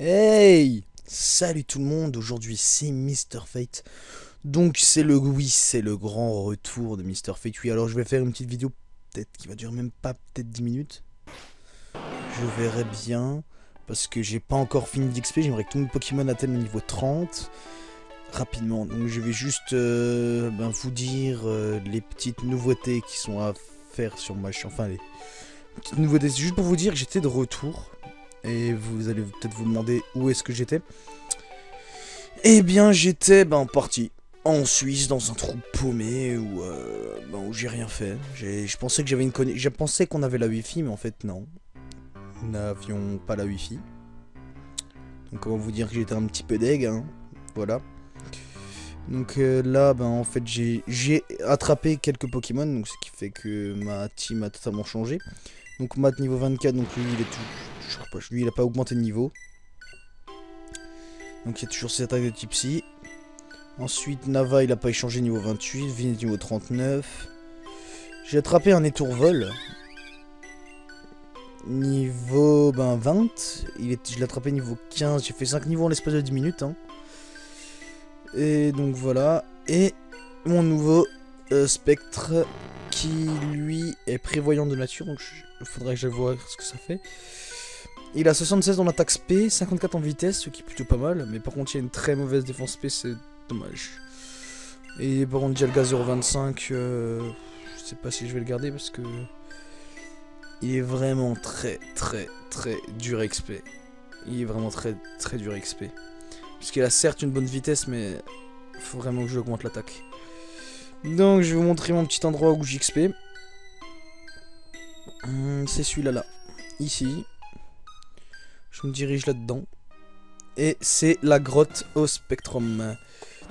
Hey! Salut tout le monde, aujourd'hui c'est Mr. Fate. Donc c'est le grand retour de Mr. Fate. Oui, alors je vais faire une petite vidéo peut-être qui va durer même pas peut-être 10 minutes. Je verrai bien parce que j'ai pas encore fini d'XP, j'aimerais que tous mes Pokémon atteignent le niveau 30 rapidement. Donc je vais juste vous dire les petites nouveautés qui sont à faire sur ma chaîne. Enfin les petites nouveautés, c'est juste pour vous dire que j'étais de retour. Et vous allez peut-être vous demander où est-ce que j'étais. Eh bien j'étais parti en Suisse dans un trou paumé où j'ai rien fait. Je pensais que j'avais une connexion. Je pensais qu'on avait la wifi mais en fait non. Nous n'avions pas la wifi. Donc comment vous dire que j'étais un petit peu deg hein. Voilà. Donc là en fait j'ai attrapé quelques Pokémon. Donc ce qui fait que ma team a totalement changé. Donc Matt niveau 24, donc lui il est tout. Je sais pas, lui il a pas augmenté de niveau. Donc il y a toujours cette attaque de type Psy. Ensuite Nava il a pas échangé niveau 28, Vin niveau 39. J'ai attrapé un étourvol. Niveau 20. Je l'ai attrapé niveau 15, j'ai fait 5 niveaux en l'espace de 10 minutes. Hein. Et donc voilà. Et mon nouveau spectre qui lui est prévoyant de nature. Donc il faudrait que je vois ce que ça fait. Il a 76 en attaque SP, 54 en vitesse, ce qui est plutôt pas mal. Mais par contre, il y a une très mauvaise défense SP, c'est dommage. Et par contre, Dialga 0,25, je sais pas si je vais le garder parce que il est vraiment très dur XP. Il est vraiment très dur XP. Parce qu'il a certes une bonne vitesse, mais il faut vraiment que j'augmente l'attaque. Donc, je vais vous montrer mon petit endroit où j'XP. C'est celui-là, là. Ici. Je me dirige là-dedans. Et c'est la grotte au Spectrum.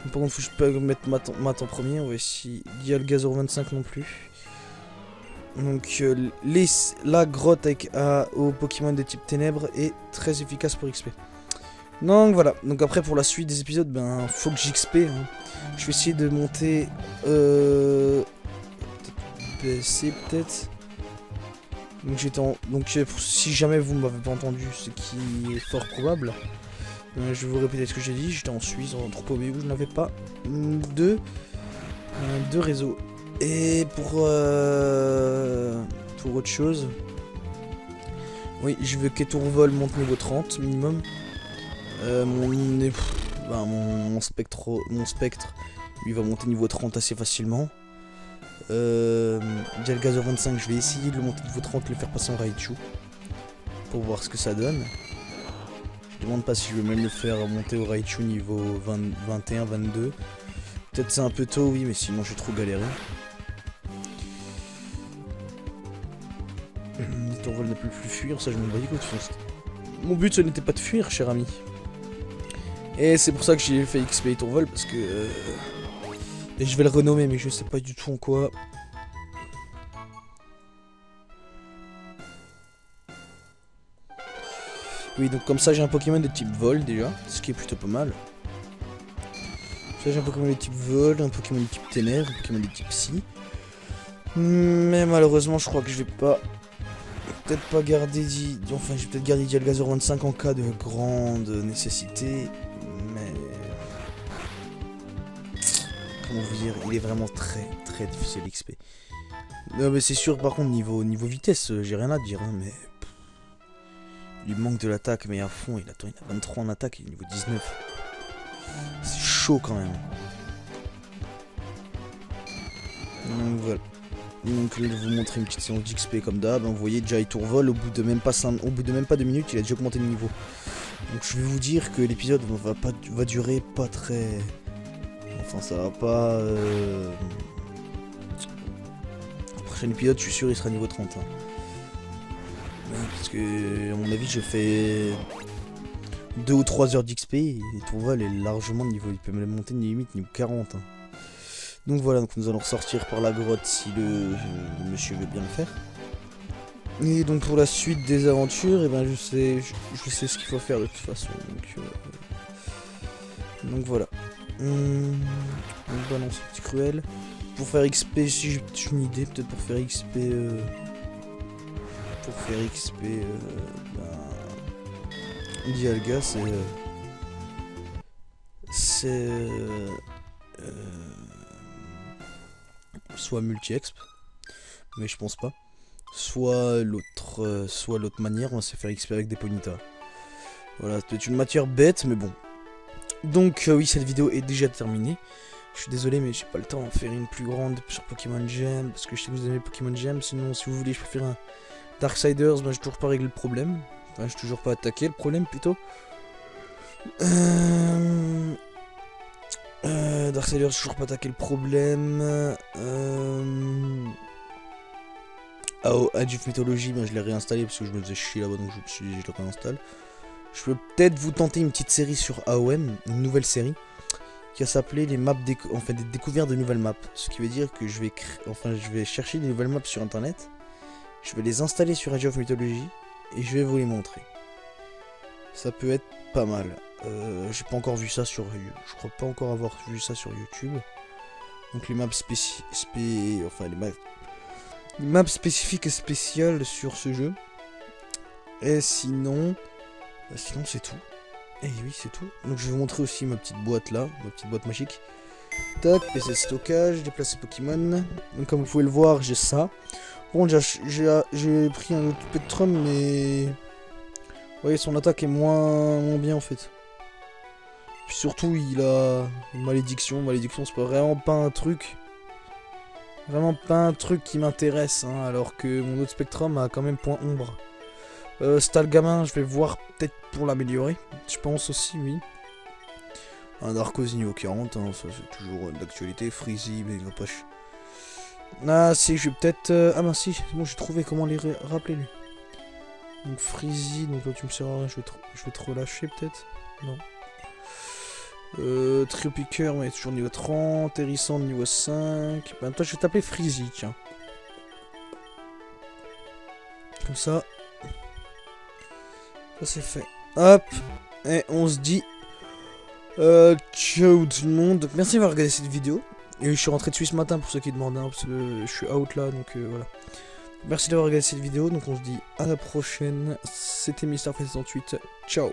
Donc, par contre, faut que je peux mettre Matt en premier. On va essayer Dialga 0,25 non plus. Donc, la grotte avec au Pokémon de type ténèbres est très efficace pour XP. Donc voilà. Donc après, pour la suite des épisodes, faut que j'XP. Hein. Je vais essayer de monter. PC peut-être. Donc j'étais en... Donc si jamais vous ne m'avez pas entendu, ce qui est fort probable, je vais vous répéter ce que j'ai dit. J'étais en Suisse, en trou paumé où je n'avais pas de réseau. Et pour autre chose, oui, je veux qu'Etourvol monte niveau 30 minimum. Mon spectre, lui va monter niveau 30 assez facilement. Dialga 25, je vais essayer de le monter niveau 30, le faire passer en Raichu pour voir ce que ça donne. Je demande pas si je vais même le faire monter au Raichu niveau 21, 22. Peut-être c'est un peu tôt, oui, mais sinon j'ai trop galéré. L'étourvol ne peut plus fuir, ça je m'en bats les couilles. Mon but ce n'était pas de fuir, cher ami. Et c'est pour ça que j'ai fait XP Étourvol parce que... Et je vais le renommer, mais je sais pas du tout en quoi. Oui, donc comme ça j'ai un Pokémon de type vol déjà, ce qui est plutôt pas mal. Ça j'ai un Pokémon de type vol, un Pokémon de type ténèbres, un Pokémon de type psy. Mais malheureusement je crois que je vais pas... Peut-être pas garder... Enfin je vais peut-être garder Dialga 0,25 en cas de grande nécessité. Mais... Comment vous dire, il est vraiment très difficile d'XP. Non mais c'est sûr par contre niveau vitesse, j'ai rien à dire hein, mais... Il manque de l'attaque mais à fond, il a 23 en attaque, il est niveau 19. C'est chaud quand même. Donc voilà. Donc je vais vous montrer une petite séance d'XP comme d'hab. Vous voyez déjà Étourvol, au bout de même pas 2 minutes, il a déjà augmenté de niveau. Donc je vais vous dire que l'épisode va durer pas très... Enfin ça va pas... Le prochain épisode je suis sûr il sera niveau 30. Hein. Parce que à mon avis je fais 2 ou 3 heures d'XP et Étourvol est largement de niveau. Il peut me monter limite niveau 40. Hein. Donc voilà, donc nous allons ressortir par la grotte si le monsieur veut bien le faire. Et donc pour la suite des aventures, je sais ce qu'il faut faire de toute façon. Donc voilà. On balance ce petit cruel. Pour faire XP, si j'ai une idée, peut-être pour faire XP... Dialga, c'est soit multi-exp, mais je pense pas. Soit l'autre manière, on va se faire XP avec des ponytas. Voilà, c'est une matière bête, mais bon. Donc oui, cette vidéo est déjà terminée. Je suis désolé, mais j'ai pas le temps d'en faire une plus grande sur Pokémon Gem, parce que je sais que vous aimez Pokémon Gem. Sinon, si vous voulez, je peux faire un Darksiders, ben j'ai toujours pas réglé le problème. Enfin, j'ai toujours pas attaqué le problème, plutôt. Darksiders, j'ai toujours pas attaqué le problème. Age of Mythology, ben je l'ai réinstallé parce que je me faisais chier là-bas, donc je me suis dit, je le réinstalle. Je peux peut-être vous tenter une petite série sur AOM, une nouvelle série, qui va s'appeler les maps des découvertes de nouvelles maps. Ce qui veut dire que je vais chercher des nouvelles maps sur internet, je vais les installer sur Age of Mythology, et je vais vous les montrer. Ça peut être pas mal. J'ai pas encore vu ça sur... Je crois pas encore avoir vu ça sur YouTube. Donc les maps les maps spécifiques et spéciales sur ce jeu. Et sinon... sinon c'est tout. Et oui, c'est tout. Donc je vais vous montrer aussi ma petite boîte là, ma petite boîte magique. Tac, PC de stockage, déplacer Pokémon. Donc comme vous pouvez le voir, j'ai ça. Bon, j'ai pris un autre Spectrum, mais... Vous voyez, son attaque est moins bien en fait. Puis surtout, il a une malédiction. Malédiction, c'est vraiment pas un truc. Vraiment pas un truc qui m'intéresse, hein, alors que mon autre Spectrum a quand même point ombre. Stalgamin, je vais voir peut-être pour l'améliorer. Je pense aussi, oui. Un Darkoz niveau 40, hein, ça c'est toujours d'actualité. Freezy, mais il va pas... Ah si, je vais peut-être... Ah ben si, c'est bon, j'ai trouvé comment les rappeler lui. Donc Freezy, donc là tu me sers à rien, je vais te relâcher peut-être. Non. Trio Piqueur, mais toujours niveau 30. Hérissant niveau 5. Ben toi je vais t'appeler Freezy, tiens. Comme ça. Ça c'est fait. Hop. Et on se dit... ciao tout le monde. Donc merci d'avoir regardé cette vidéo. Et je suis rentré dessus ce matin pour ceux qui demandaient, hein, parce que je suis out là, donc voilà. Merci d'avoir regardé cette vidéo, donc on se dit à la prochaine. C'était MrFace68, ciao.